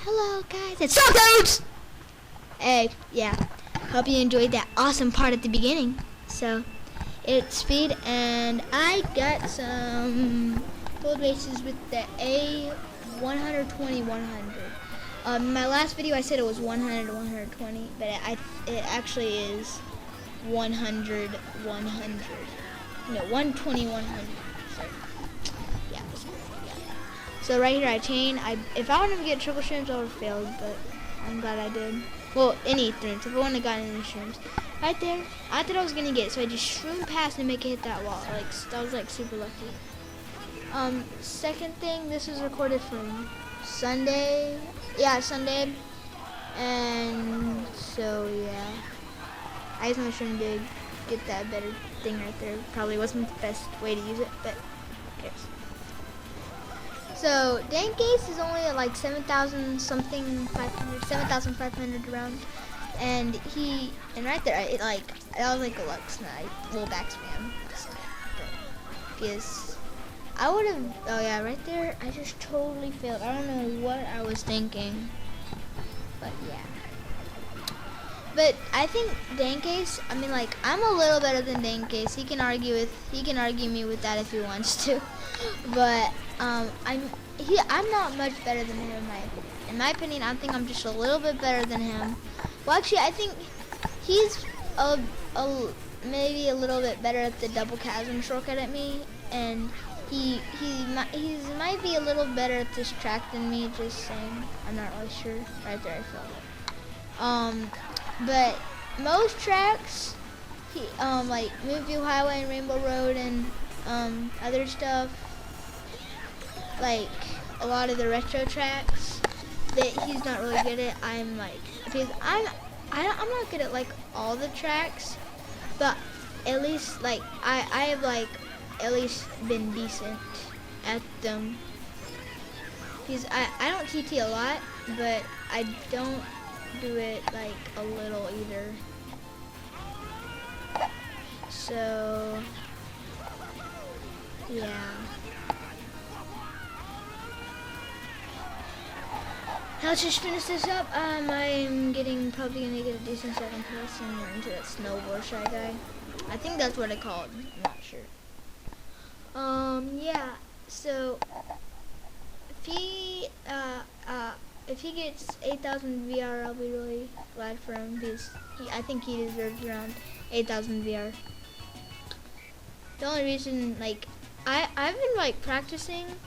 Hello guys, it's Dudes! Hey, yeah, hope you enjoyed that awesome part at the beginning. So, it's Speed, and I got some gold bases with the TheA120100. My last video I said it was 100, 120, but it actually is 100, 100. No, 120, 100. So, yeah. So right here I chain. If I wanted to get triple shrooms, I would have failed, but I'm glad I did. Well, any shrooms. If I wouldn't have gotten any shrooms. Right there, I thought I was gonna get it, so I just shroomed past and make it hit that wall. Like, that was like super lucky. Second thing, this was recorded from Sunday. Yeah, Sunday. And so yeah, I used my shroom to get that better thing right there. Probably wasn't the best way to use it, but who cares? So dank ace is only at like 7,000 something 500, 7,500 around, and right there it like that was like a luck snipe, little back spam snipe, because I would have. Oh yeah, right there I just totally failed. I don't know what I was thinking, but yeah. But I think dank ace. I mean, like, I'm a little better than dank ace. He can argue me with that if he wants to. But I'm not much better than him in my opinion. I think I'm just a little bit better than him. Well, actually, I think he's maybe a little bit better at the double chasm shortcut at me, and he might be a little better at this track than me. Just saying, I'm not really sure. Right there, I failed it. But most tracks, like Movie Highway and Rainbow Road and other stuff, like a lot of the retro tracks that he's not really good at. I'm like, because I'm not good at like all the tracks, but at least like I have like at least been decent at them. Because I don't TT a lot, but I don't do it like a little either. So yeah. Now let's just finish this up. I'm probably gonna get a decent second place and run into that snowboard shy guy. I think that's what I called. I'm not sure. Yeah. So if he gets 8,000 VR, I'll be really glad for him, because I think he deserves around 8,000 VR. The only reason, like, I've been like practicing.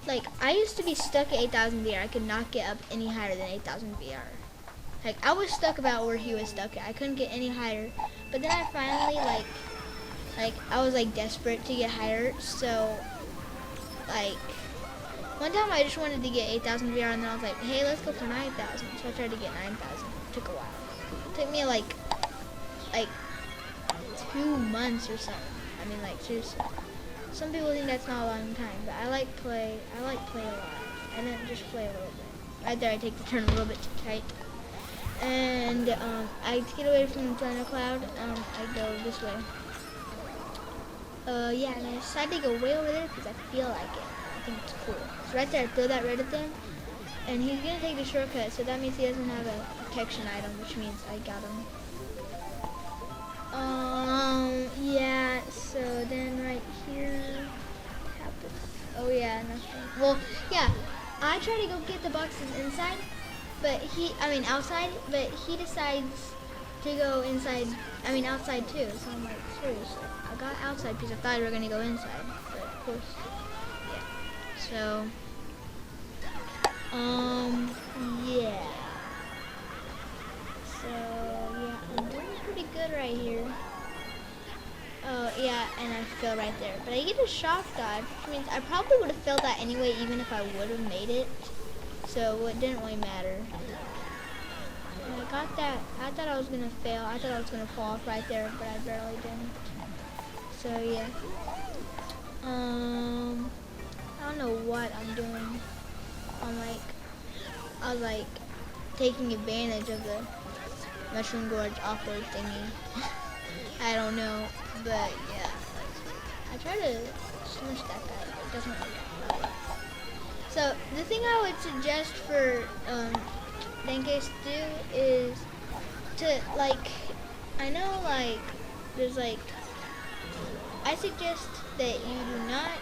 Like, I used to be stuck at 8,000 VR. I could not get up any higher than 8,000 VR. Like, I was stuck about where he was stuck at. I couldn't get any higher. But then I finally, like I was, like, desperate to get higher. So, like, one time I just wanted to get 8,000 VR, and then I was like, hey, let's go for 9,000. So I tried to get 9,000. It took a while. It took me, like 2 months or something. I mean, like, seriously. Some people think that's not a long time, but I like play a lot. I didn't just play a little bit. Right there, I take the turn a little bit too tight. And to get away from the thundercloud, I go this way. Yeah, and I decided to go way over there because I feel like it. I think it's cool. So right there, I throw that right at them, and he's gonna take the shortcut. So that means he doesn't have a protection item, which means I got him. Yeah, so then right here, oh yeah, nothing. Well, yeah, I try to go get the boxes inside, outside, but he decides to go inside, outside too. So I'm like, seriously, I got outside because I thought we were gonna go inside, but of course, yeah. So, yeah. So, yeah, I'm doing pretty good right here. Oh, yeah, and I fell right there. But I get a shock dodge, which means I probably would have failed that anyway, even if I would have made it. So it didn't really matter. And I got that. I thought I was going to fail. I thought I was going to fall off right there, but I barely didn't. So, yeah. I don't know what I'm doing. I was like taking advantage of the Mushroom Gorge awkward thingy. I don't know, but yeah. I try to smash that guy, but it doesn't really matter. So the thing I would suggest for Denke's to do is to like, I know like there's like, I suggest that you do not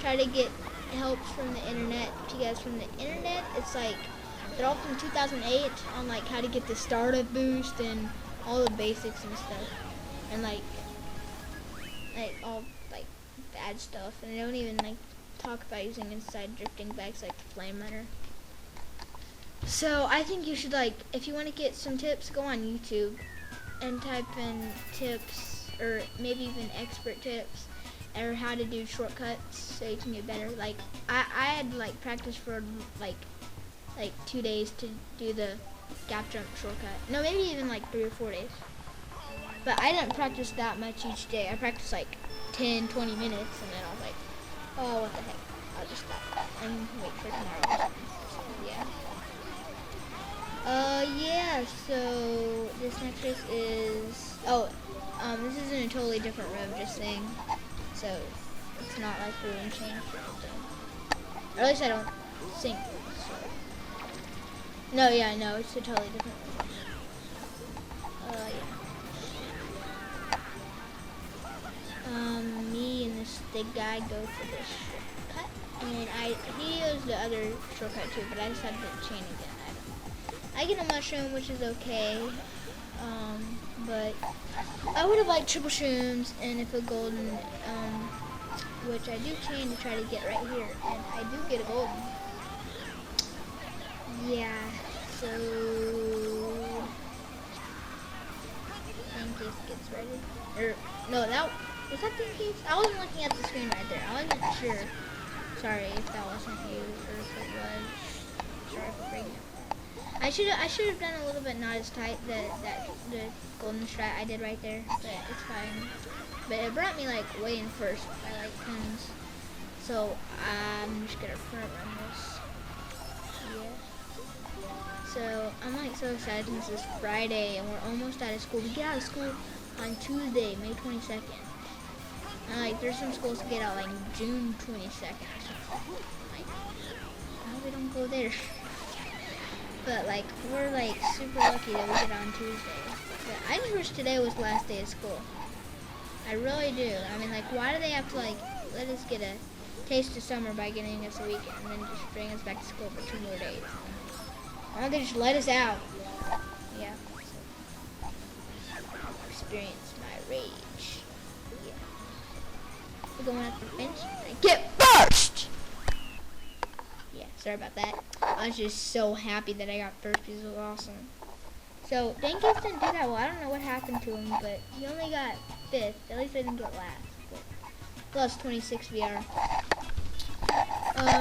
try to get help from the internet, because from the internet it's like they're all from 2008 on like how to get the startup boost and all the basics and stuff, and like all like bad stuff, and they don't even like talk about using inside drifting bags like the flame runner. So I think you should, like, if you want to get some tips, go on YouTube and type in tips, or maybe even expert tips, or how to do shortcuts so you can get better. Like I had like practice for like 2 days to do the gap jump shortcut. No, maybe even like 3 or 4 days. But I didn't practice that much each day. I practiced like 10, 20 minutes, and then I was like, oh, what the heck, I'll just stop and wait for tomorrow. So, yeah. Yeah, so this next race is, this is in a totally different room, just saying. So it's not like the room change or anything. Or at least I don't think so. No, yeah, no, it's a totally different room. Yeah. Me and this big guy go for this shortcut, and he goes the other shortcut too, but I just have to chain again. I get a mushroom, which is okay, but I would have liked triple shrooms and if a golden, which I do chain to try to get right here, and I do get a golden. Yeah, so Pancake gets ready. Or no, was that Pancake? I wasn't looking at the screen right there. I wasn't sure. Sorry if that wasn't you, or if it was. Sorry for breaking it. I should have done a little bit not as tight the golden strat I did right there, but it's fine. But it brought me like way in first by like tons. So I'm just gonna front run this. Yeah. So I'm like so excited since it's Friday and we're almost out of school. We get out of school on Tuesday, May 22nd. And like there's some schools that get out like June 22nd or something. Like, I hope we don't go there. But like we're like super lucky that we get on Tuesday. But I just wish today was the last day of school. I really do. I mean, like, why do they have to like let us get a taste of summer by getting us a weekend and then just bring us back to school for 2 more days? Why don't they just let us out? Yeah. Experience my rage. Yeah. We're going up the bench. I get first. Yeah, sorry about that. I was just so happy that I got first because it was awesome. So, Dankis didn't do that well. I don't know what happened to him, but he only got 5th. At least I didn't get last. But plus 26 VR.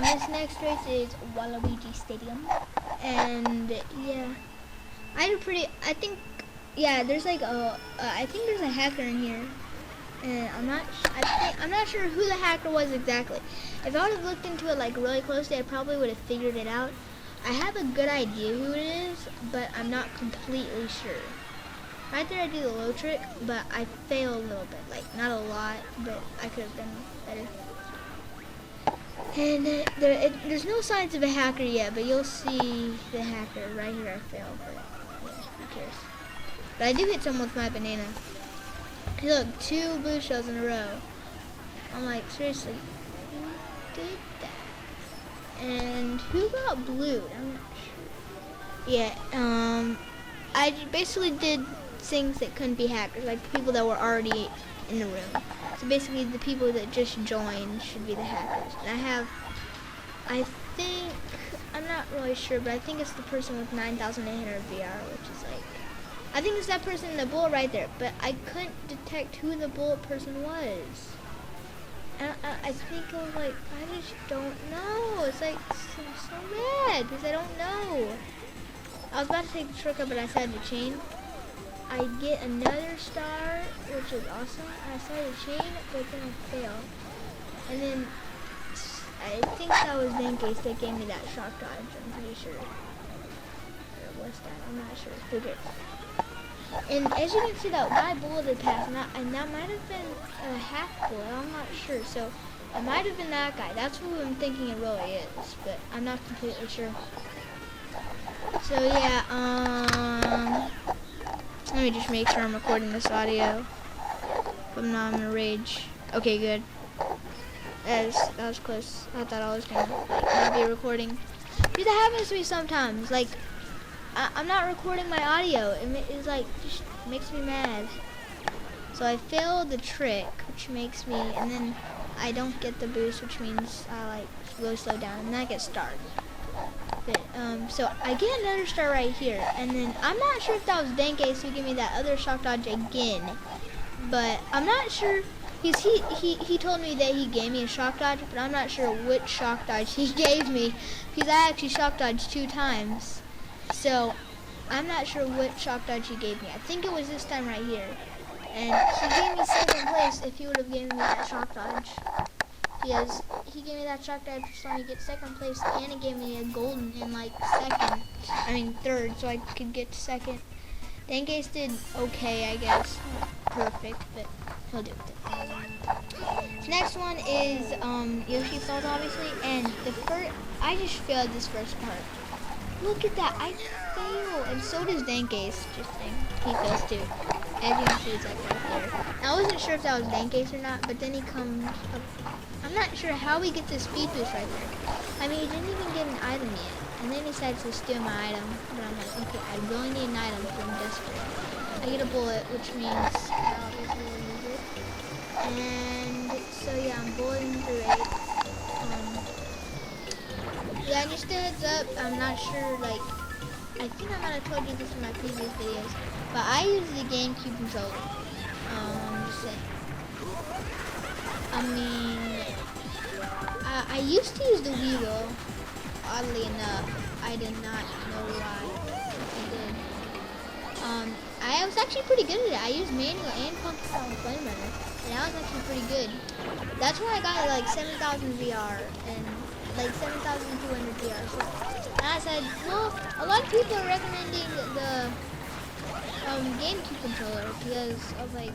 This next race is Waluigi Stadium. And, yeah. I think there's like I think there's a hacker in here. And I'm not sure who the hacker was exactly. If I would have looked into it like really closely, I probably would have figured it out. I have a good idea who it is, but I'm not completely sure. Right there I do the low trick, but I fail a little bit. Like, not a lot, but I could have done better. And there's no signs of a hacker yet, but you'll see the hacker. Right here I failed, but yeah, who cares. But I do hit someone with my banana. Hey, look, 2 blue shells in a row. I'm like, seriously, who did that? And who got blue? I'm not sure. Yeah, I basically did things that couldn't be hackers, like the people that were already in the room. So basically the people that just joined should be the hackers. And I think, I'm not really sure, but I think it's the person with 9,800 VR, which is like, I think it's that person in the bullet right there, but I couldn't detect who the bullet person was. And I think I was like, I just don't know. It's like, I'm so mad because I don't know. I was about to take the shortcut, but I decided to chain. I get another star, which is awesome. I started to chain, but then I failed. And then I think that was Zencase that gave me that shock dodge, I'm pretty sure. Or was that? I'm not sure. Who cares? And as you can see, that guy bulleted past, and that might have been a half bullet. I'm not sure. So It might have been that guy. That's who I'm thinking it really is, but I'm not completely sure. So yeah, let me just make sure I'm recording this audio. If I'm not, I'm gonna rage. Okay, good. That was close. I thought I was gonna not be recording. Dude, that happens to me sometimes. Like, I'm not recording my audio. It's like, just makes me mad. So I failed the trick, which makes me, and then I don't get the boost, which means I like really slow down, and then I get starred. But, so I get another star right here, and then I'm not sure if that was Denke who gave me that other shock dodge again, but I'm not sure. He told me that he gave me a shock dodge, but I'm not sure which shock dodge he gave me, because I actually shock dodged 2 times. So I'm not sure which shock dodge he gave me. I think it was this time right here. And he gave me 2nd place if he would have given me that shock dodge. Because he gave me that shock dodge so I could get 2nd place, and he gave me a golden in like 3rd, so I could get 2nd. Denge's did okay, I guess. Not perfect, but he'll do it. So next one is Yoshi Falls, obviously, and I just failed this first part. Look at that, I fail, and so does Denke's. Just saying, he fails too. As you can see, it's like right there. I wasn't sure if that was Denke's or not, but then he comes up. I'm not sure how he gets a speed boost right there. I mean, he didn't even get an item yet, and then he decides to steal my item. But I'm like, okay, I really need an item because I'm desperate. I get a bullet, which means I'll obviously use it. And so yeah, I'm bulleting through 8. Yeah, and just a heads up, I'm not sure, like, I think I might have told you this in my previous videos, but I use the GameCube controller. I'm just saying. I mean, I used to use the Wii though. Oddly enough, I did not know why. I did. I was actually pretty good at it. I used manual and pumpkin flame runner, and I was actually pretty good. That's when I got like 7,000 VR and like 7,200 VR. So, and I said, well, a lot of people are recommending the GameCube controller because of like,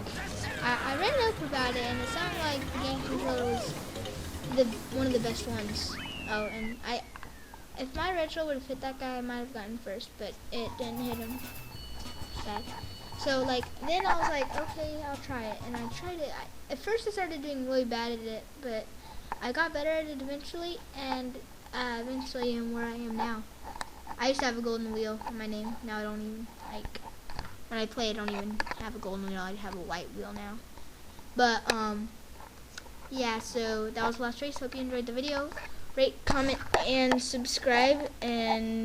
I read up about it and it sounded like the GameCube controller was one of the best ones. Oh, and if my retro would have hit that guy, I might have gotten first, but it didn't hit him. Sad. So like, then I was like, okay, I'll try it, and I tried it. At first I started doing really bad at it, but I got better at it eventually, and eventually I'm where I am now. I used to have a golden wheel in my name. Now I don't even, like, when I play I don't even have a golden wheel. I have a white wheel now. But yeah, so that was the last race. Hope you enjoyed the video. Rate, comment, and subscribe, and